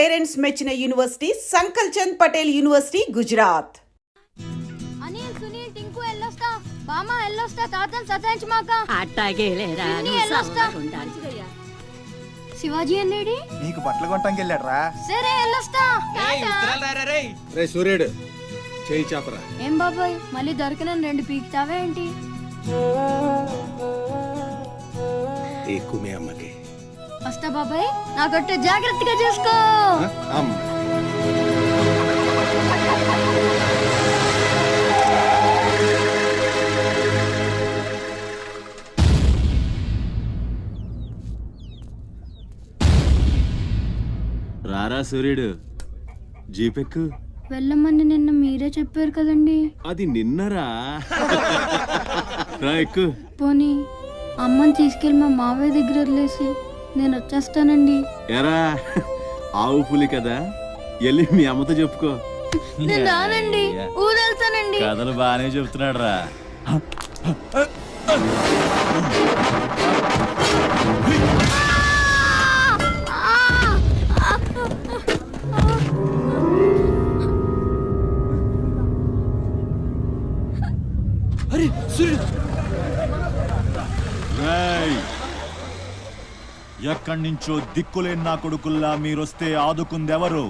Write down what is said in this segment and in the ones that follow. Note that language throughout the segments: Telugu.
పేరెంట్స్ మెచ్చిన యూనివర్సిటీ సంకల్ చంద్ పటేల్ యూనివర్సిటీ గుజరాత్. అనిల్ సునీల్ టింకు ఎల్లొస్తా బామా ఎల్లొస్తా తాతన్ సతాయించమాక అట్టాగే లేరా ఎల్లొస్తా శివాజీ అల్లేడి నీకు బట్టలు కొట్టంకి వెళ్ళాడ్రా. సరే ఎల్లొస్తా రే సూర్యుడు చేయి చాపరా. ఏం బాబాయ్ మళ్ళీ దొరకనని 2 పీకుతావా ఏంటి? ఎక్కువే అమ్మకి. వస్తా బాబాయ్ నా గట్టు జాగ్రత్తగా చూసుకో. రారా సూర్యుడు జీపెక్కు. వెళ్ళమని నిన్న మీరే చెప్పారు కదండి. అది నిన్నరా. రా ఎక్కు. పోనీ అమ్మని తీసుకెళ్ళి మా మావయ్య దగ్గర వదిలేసి నేను వచ్చేస్తానండి. ఎరా ఆవు పులి కదా, వెళ్ళి మీ అమ్మతో చెప్పుకో. నేను రానండి, ఊరెళ్తానండి. కథలు బాగానే చెప్తున్నాడు రా. ఎక్కడి నుంచో దిక్కులేని నా కొడుకుల్లా మీరొస్తే ఆదుకుందెవరు?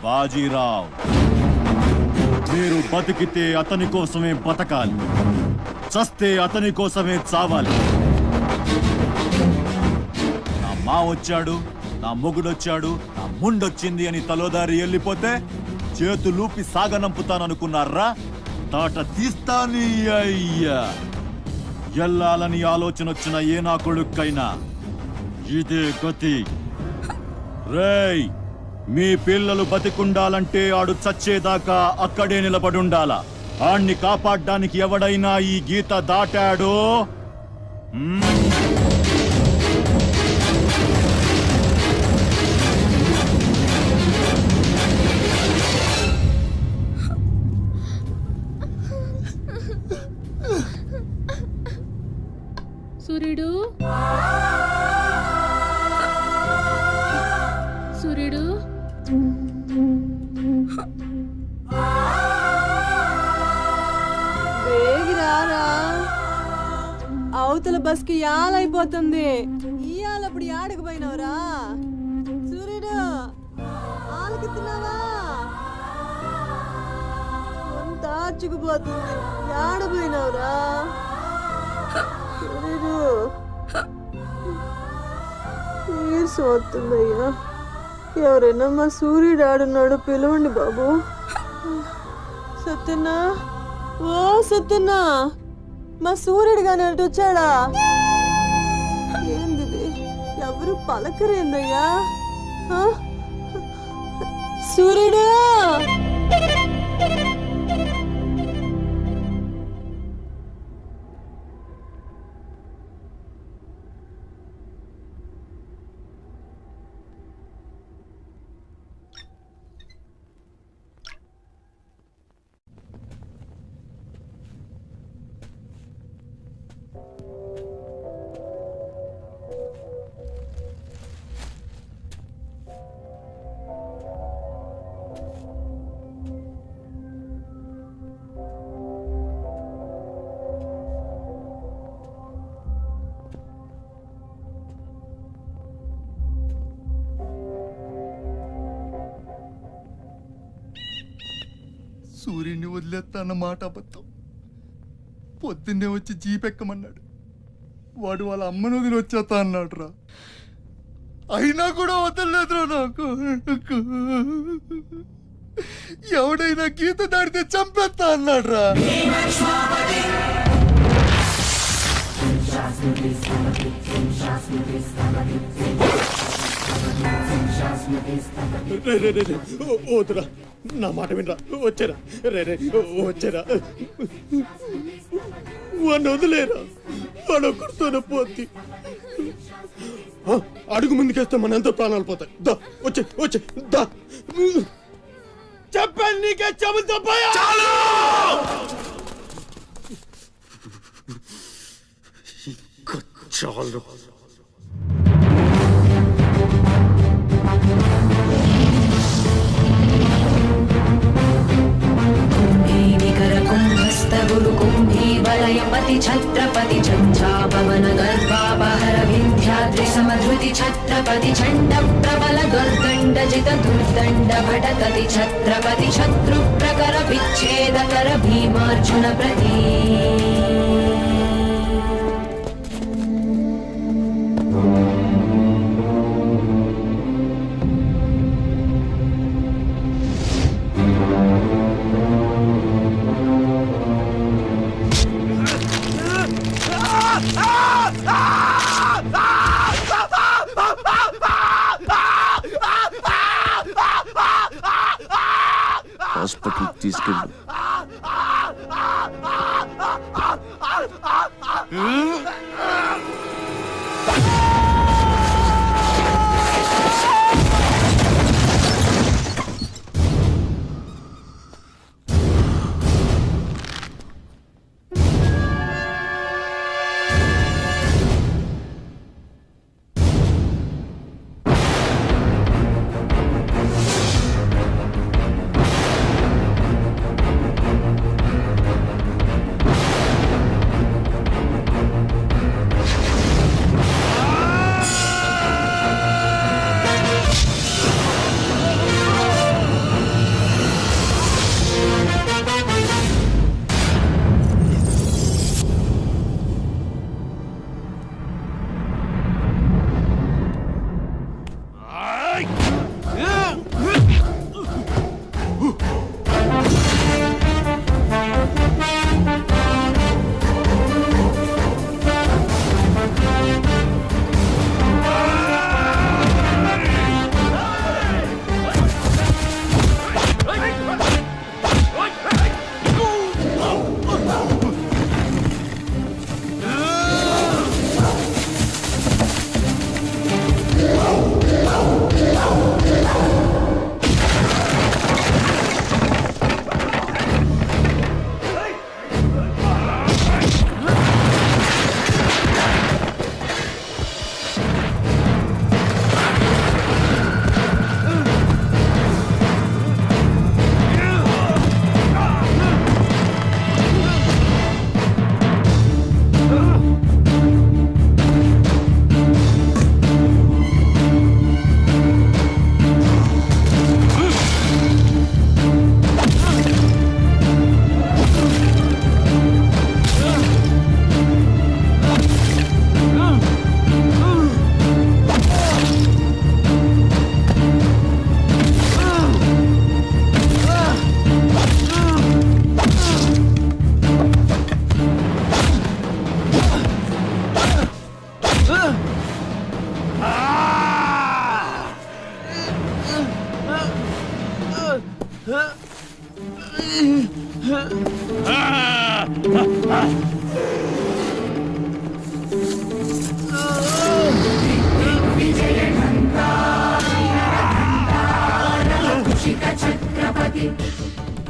బాజీరావ్. మీరు బతికితే అతని కోసమే బతకాలి, చస్తే అతని కోసమే చావాలి. నా మా వచ్చాడు, నా మొగుడొచ్చాడు, నా ముండొచ్చింది అని తలోదారి వెళ్ళిపోతే చేతులూపి సాగనంపుతాననుకున్నారా? తాట తీస్తాని అయ్యా. ఎల్లాలని ఆలోచన వచ్చిన ఏ నా కొడుక్కైనా ఇదే గతి. రేయ్, మీ పిల్లలు బతికుండాలంటే ఆడు చచ్చేదాకా అక్కడే నిలబడుండాలా. ఆణ్ణి కాపాడ్డానికి ఎవడైనా ఈ గీత దాటాడో సూర్యుడు సూర్యుడు వేగిరారా, అవతల బస్కి యాలైపోతుంది. ఇయాలప్పుడు యాడకు పోయినవరా సూర్యుడు? ఆలకిస్తున్నావా? అంత ఆచుకుపోతుంది. యాడ పోయినవరా సూర్యుడు? నీరసం వస్తుందయ్యా. ఎవరైనా మా సూర్యుడు ఆడున్నాడు, పిలవండి బాబు. సత్యన్నా, ఓ సత్యన్నా, మా సూర్యుడు గాని అటు వచ్చాడా? ఏంది ఎవరు పలకరేందయ్యా? సూర్యుడు సూర్యుడిని వదిలేస్తా అన్న మాట అబద్ధం. పొద్దున్నే వచ్చి జీపెక్కమన్నాడు. వాడు వాళ్ళ అమ్మను వదిలి వచ్చేస్తా అన్నాడు రా. అయినా కూడా వదలలేదురా నాకు. ఎవడైనా గీత దాడితే చంపేస్తా అన్నాడు రా. వద్దురా, నా మాట వినరా. వచ్చారా రే వచ్చారా. వాడిని వదిలేరా, వాడు ఒక్కడితోనే పోతి. అడుగు ముందుకేస్తే మన ఎంత ప్రాణాలు పోతాయి. దా వచ్చే వచ్చే దా. చెప్పాను నీకే, చెబుతా పోయా. చాలు. ఛత్రపతి చండ ప్రబల దుర్దండ జిత దుర్దండ భటకతి ఛత్రపతి శత్రు ప్రకర విచ్ఛేదకర భీమార్జున ప్రతి హాస్పిటల్ తీసుకెళ్ళు.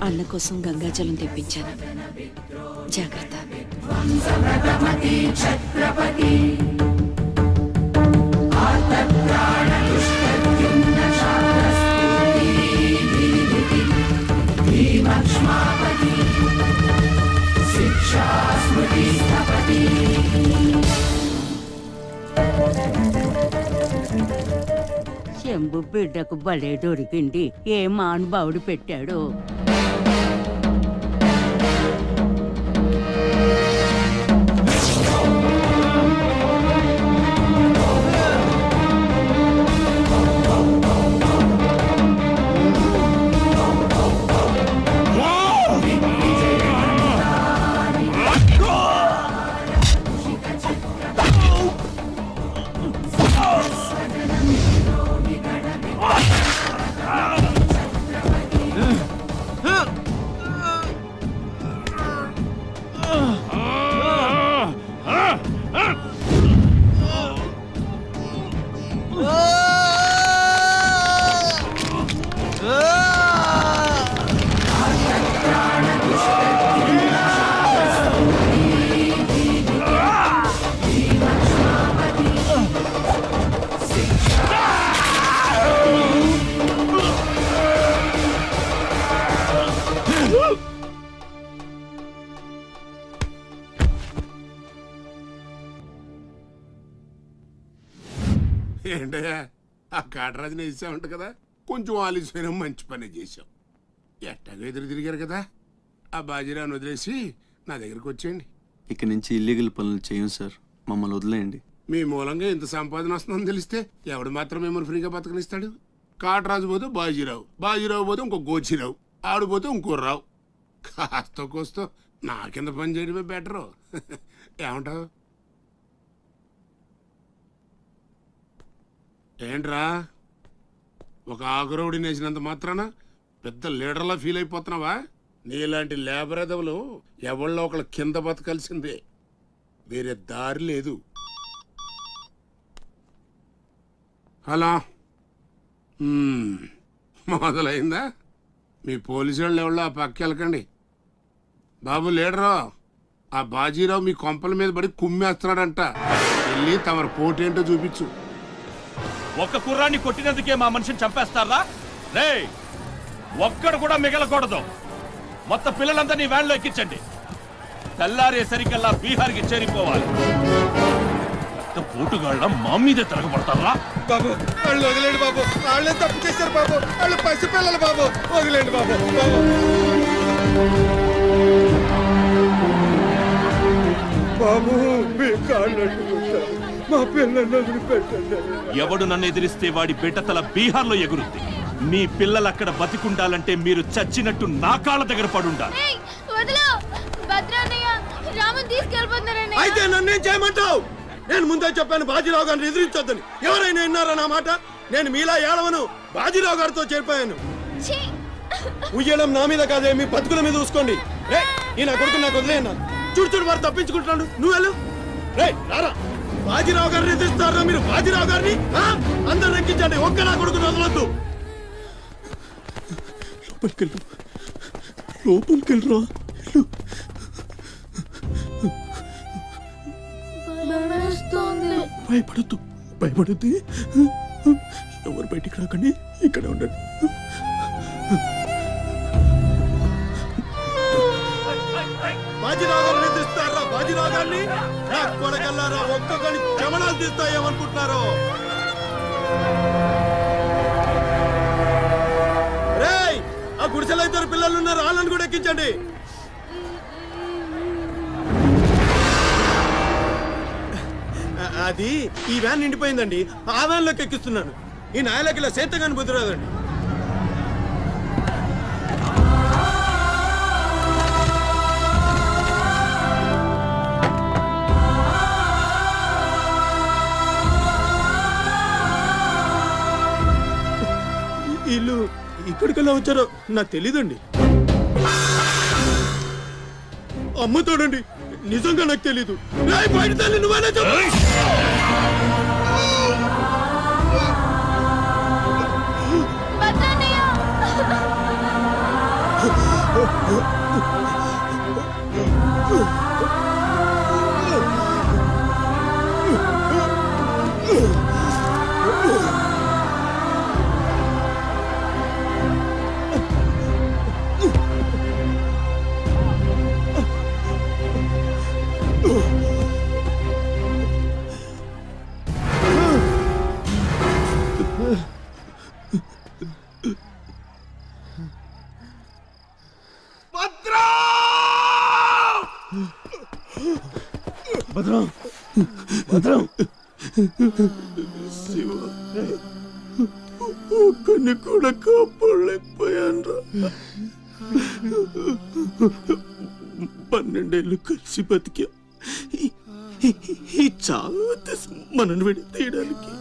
అన్న కోసం గంగాజలం తెప్పించాను, జాగ్రత్త. శంభు బిడ్డకు బలే దొరికింది. ఏ మానుభావుడు పెట్టాడు. ఏంటయ్యా ఆ కాటరాజుని వేసామంట కదా, కొంచెం ఆలస్యమైన మంచి పని చేసాం. ఎట్టాగో ఎదురు తిరిగారు కదా, ఆ బాజీరావుని వదిలేసి నా దగ్గరికి వచ్చేయండి. ఇక నుంచి ఇల్లీగల్ పనులు చేయం సార్, మమ్మల్ని వదిలేయండి. మీ మూలంగా ఇంత సంపాదన వస్తుందని తెలిస్తే ఎవడు మాత్రం మిమ్మల్ని ఫ్రీగా బతకనిస్తాడు? కాటరాజు పోతే బాజీరావు, బాజీరావు పోతే ఇంకో గోచిరావు, ఆడు పోతే ఇంకో రావు. కాస్త కోస్తో నా కింద పని చేయడమే బెటరు. ఏమంటావు? ఏంట్రా ఒక ఆకురవుడిని వేసినంత మాత్రాన పెద్ద లీడర్లా ఫీల్ అయిపోతున్నావా? నీలాంటి లేబర్ ఎదవలు ఎవళ్ళో ఒకళ్ళ కింద బతకాల్సిందే, వేరే దారి లేదు. హలో, మొదలైందా? మీ పోలీసు వాళ్ళు ఎవరో ఆ పక్క వెళ్ళకండి. బాబు లీడరు, ఆ బాజీరావు మీ కొంపల మీద పడి కుమ్మేస్తున్నాడంట, వెళ్ళి తమరు పోటేంటో చూపించు. ఒక్క కుర్రాన్ని కొట్టినందుకే మా మనిషిని చంపేస్తారా? రే, ఒక్కడు కూడా మిగలకూడదు. మొత్తం పిల్లలంతా నీ వ్యాన్లో ఎక్కించండి. తెల్లారేసరికల్లా బీహార్కి చేరిపోవాలి. పోటుగాళ్ళ మా మీదే తిరగబడతారా? బాబు వాళ్ళు వదిలేండి బాబు, వాళ్ళే తప్పు చేశారు బాబు, వాళ్ళు పసిపిల్లలు బాబు, వదిలేండి బాబు. బాబు మీ కాళ్ళు మా పిల్లల్ని వదిలిపెట్టండి. ఎవడు నన్ను ఎదిరిస్తే వాడి బిడ్డతల బీహార్లో ఎగురుద్ది. మీ పిల్లలు అక్కడ బతికుండాలంటే మీరు చచ్చినట్టు నా కాళ్ళ దగ్గర పడుండాలి. ఏయ్, వదిలో భద్రాన్నయ్య రాముని తీసుకెళ్ళిపోతున్నారన్నయ్య. అయితే నన్నేం చేయమంటావు? నేను ముందే చెప్పాను బాజీరావు గారిని ఎదిరించొద్దని. ఎవరైనా విన్నారా నా మాట? నేను మీలా ఏడవను, బాజీరావు గారితో చేరిపోయాను. ఛీ! ఉయ్యడం నా మీద కాదే, మీ బతుకుల మీద చూసుకోండి. రే, ఈ నా కొడుకు నాకు వదిలేయన్నా. చూడు చూడు వారు తప్పించుకుంటున్నాడు, నువ్వు వెళ్ళు. రే రారా, బాజీరావు గారిని ఎదిరిస్తారా మీరు? బాజీరావు గారిని అందరు ఎక్కించండి, ఒక్క నా కొడుకుని వదలొద్దు. లోపలికెళ్ళరా. భయపడద్దు, భయపడద్దు. ఎవరు బయటికి రాకండి, ఇక్కడ ఉండండి. బాజీరావు గారిని ఎదిరిస్తారా? బాజీరావు గారిని నా కొడగల్లారా, ఒక్కొక్కని చెమడాలు తీస్తాయేమనుకుంటున్నారు? రేయ్, ఆ గుడిసెలో ఇద్దరు పిల్లలు ఉన్నారు, వాళ్ళని కూడా ఎక్కించండి. అది ఈ వ్యాన్ నిండిపోయిందండి, ఆ వ్యాన్ లోకి ఎక్కిస్తున్నాను. ఈ నాయలకి ఇలా సేతగాని బుద్ధి రాదండి. వీళ్ళు ఇక్కడికెలా వచ్చారో నాకు తెలీదండి. అమ్మ తోడండి, నిజంగా నాకు తెలీదు. బయట తల్లి నువ్వేనా చెప్పు. భద్రాన్నయ్య భద్రం, భద్రం. శివ, ఒక్కడిని కూడా కాపాడలేకపోయాను. 12 ఏళ్ళు కలిసి బతికా. ఈ చావు మనను విడి తీయడానికి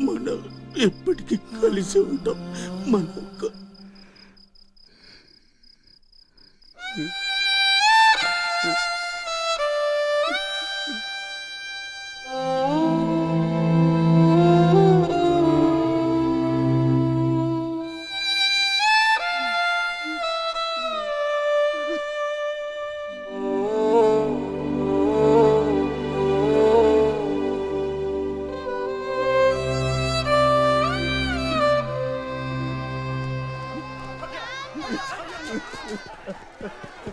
మనం ఎప్పటికీ కలిసి ఉంటాం. మన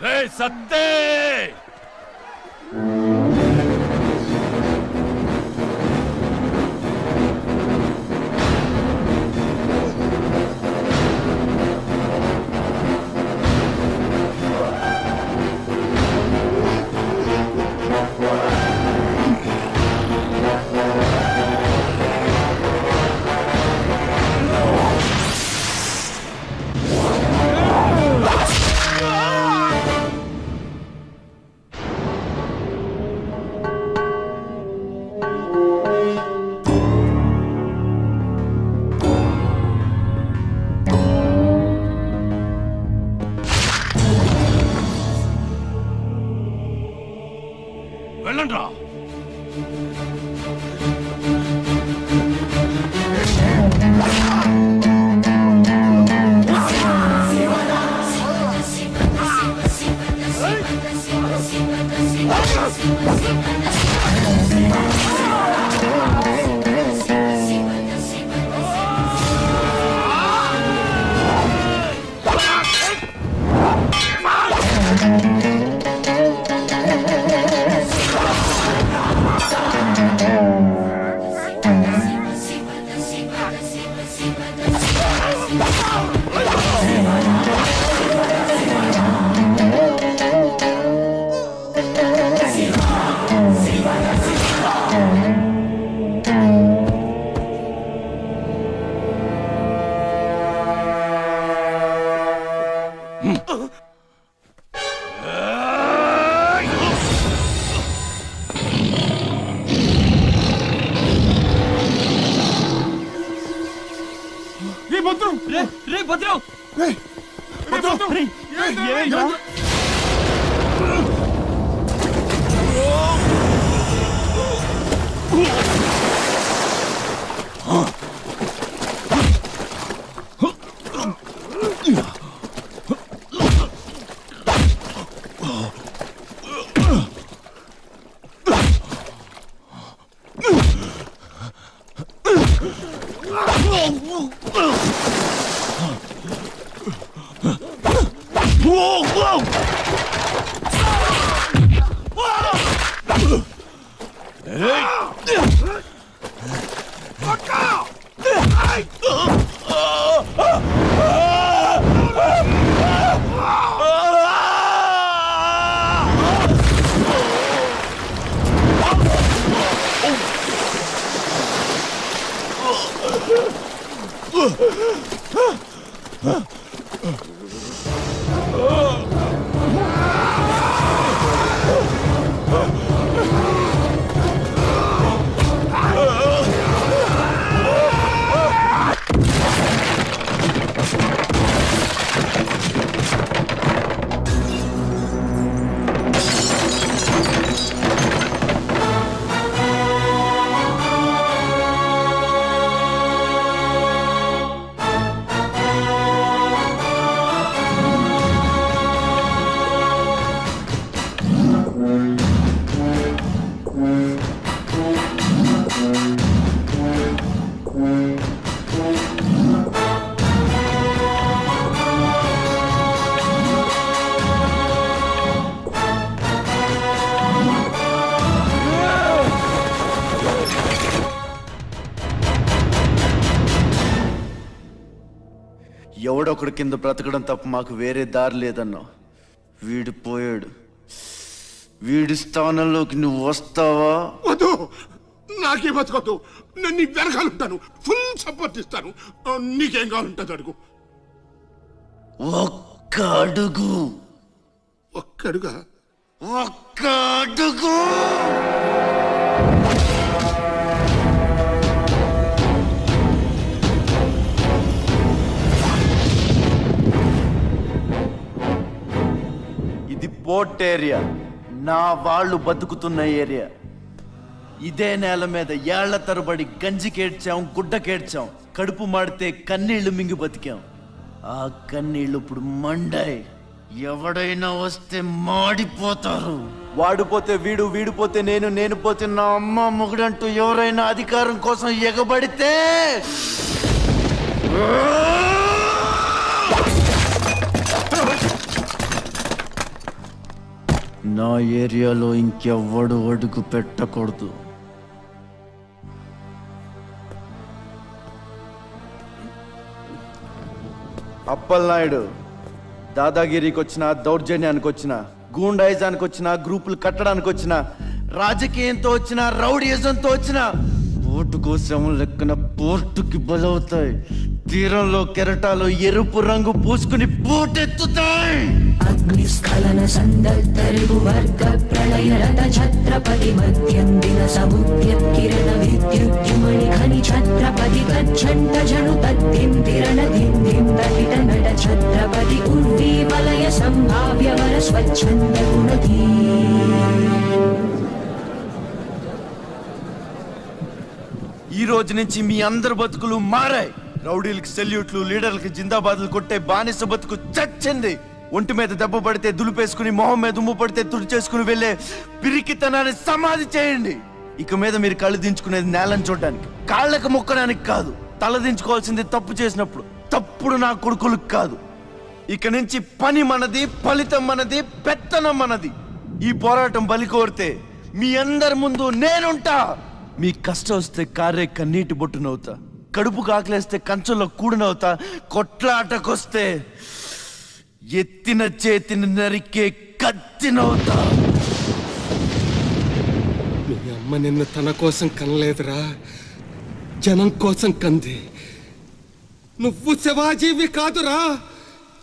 రే సత్తే, వెళ్ళండి రా. రే భద్రం, ఎవడొకడు కింద బ్రతకడం తప్ప మాకు వేరే దారి లేదన్నా. వీడు పోయాడు. వీడి స్థానంలోకి నువ్వు వస్తావా? వద్దు, నాకే బతకొద్దు. నేను నీ వెనకాలంటాను, ఫుల్ సపోర్ట్ ఇస్తాను. నీకేం కావాలంటుంది అడుగు. ఒక్క అడుగు. ఒక్కడుగా? ఒక్క అడుగు. ఇది పోర్ట్ ఏరియా, నా వాళ్ళు బతుకుతున్న ఏరియా. ఇదే నేల మీద ఏళ్ల తరబడి గంజికేడ్చాం, గుడ్డకేడ్చాం, కడుపు మాడితే కన్నీళ్లు మింగి బతికాం. ఆ కన్నీళ్లు ఇప్పుడు మండాయి. ఎవడైనా వస్తే మాడిపోతారు. వాడిపోతే వీడు, వీడిపోతే నేను, నేను పోతే నా అమ్మ మొగుడంటూ ఎవరైనా అధికారం కోసం ఎగబడితే నా ఏరియాలో ఇంకెవ్వడు అడుగు పెట్టకూడదు. అప్పలనాయుడు దాదాగిరికి వచ్చిన, దౌర్జన్యానికి వచ్చిన, గూండాయిజానికి వచ్చిన, గ్రూపులు కట్టడానికి వచ్చిన, రాజకీయంతో వచ్చిన, రౌడీయిజంతో వచ్చిన, ఓటు కోసం లెక్కన పోర్టుకి బలవుతాయి. తీరంలో కెరటాలు ఎరుపు రంగు పూసుకుని పోటెత్తుతాయి. అగ్నిస్ఖలన సందర్భ వర్గ ప్రళయ రథ ఛత్రపతి మధ్యందిన సముద్యత్కిరణ విద్యుద్యుమణి ఖని ఛత్రపతి గచ్చండ జను తద్దింతిరణ దిందిం దహిత నట ఛత్రపతి ఉర్వీ వలయ సంభావ్య వర స్వచ్ఛంద గుణధీ. ఈ రోజు నుంచి మీ అందరి బతుకులు మారాయి. రౌడీలకి సెల్యూట్లు, లీడర్లకి జిందాబాదులు కొట్టే బానిస బతుకు చచ్చింది. ఒంటి మీద దెబ్బ పడితే దులిపేసుకుని, మొహం మీద దుమ్ము పడితే తుడిచేసుకుని వెళ్ళే పిరికితనాన్ని సమాధి చేయండి. ఇక మీద మీరు కళ్ళు దించుకునేది నేలను చూడడానికి, కాళ్ళకు మొక్కడానికి కాదు. తల దించుకోవాల్సింది తప్పు చేసినప్పుడు, తప్పుడు నా కొడుకులకు కాదు. ఇక నుంచి పని మనది, ఫలితం మనది, పెత్తనం మనది. ఈ పోరాటం బలి కోరితే మీ అందరి ముందు నేనుంటా. మీ కష్టం వస్తే కారే కన్నీటి బొట్టునవుతా, కడుపు కాకలేస్తే కంచంలో కూడినవుతా, కొట్లాటకొస్తే ఎత్తిన చేతిని నరికే కత్తినవుతా. మీ అమ్మ నిన్ను తన కోసం కనలేదురా, జనం కోసం కంది. నువ్వు శివాజీవి కాదురా,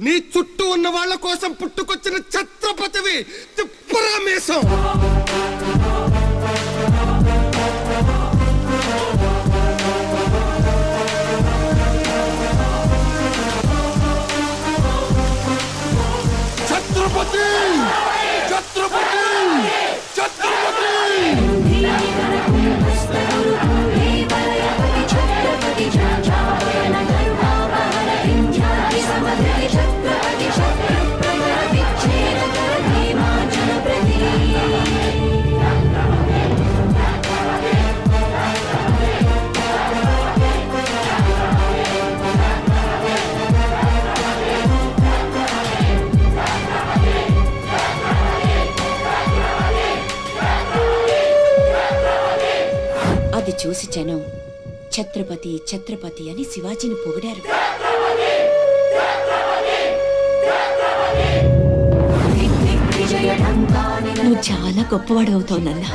నీ చుట్టూ ఉన్న వాళ్ళ కోసం పుట్టుకొచ్చిన ఛత్రపతివి. తిప్పురా మీసం. ఛత్రపతి ఛత్రపతి ఛత్రపతి. అది చూసి జనం ఛత్రపతి ఛత్రపతి అని శివాజీని పొగిడారు. నువ్వు చాలా గొప్పవాడు అవుతావు నాన్న.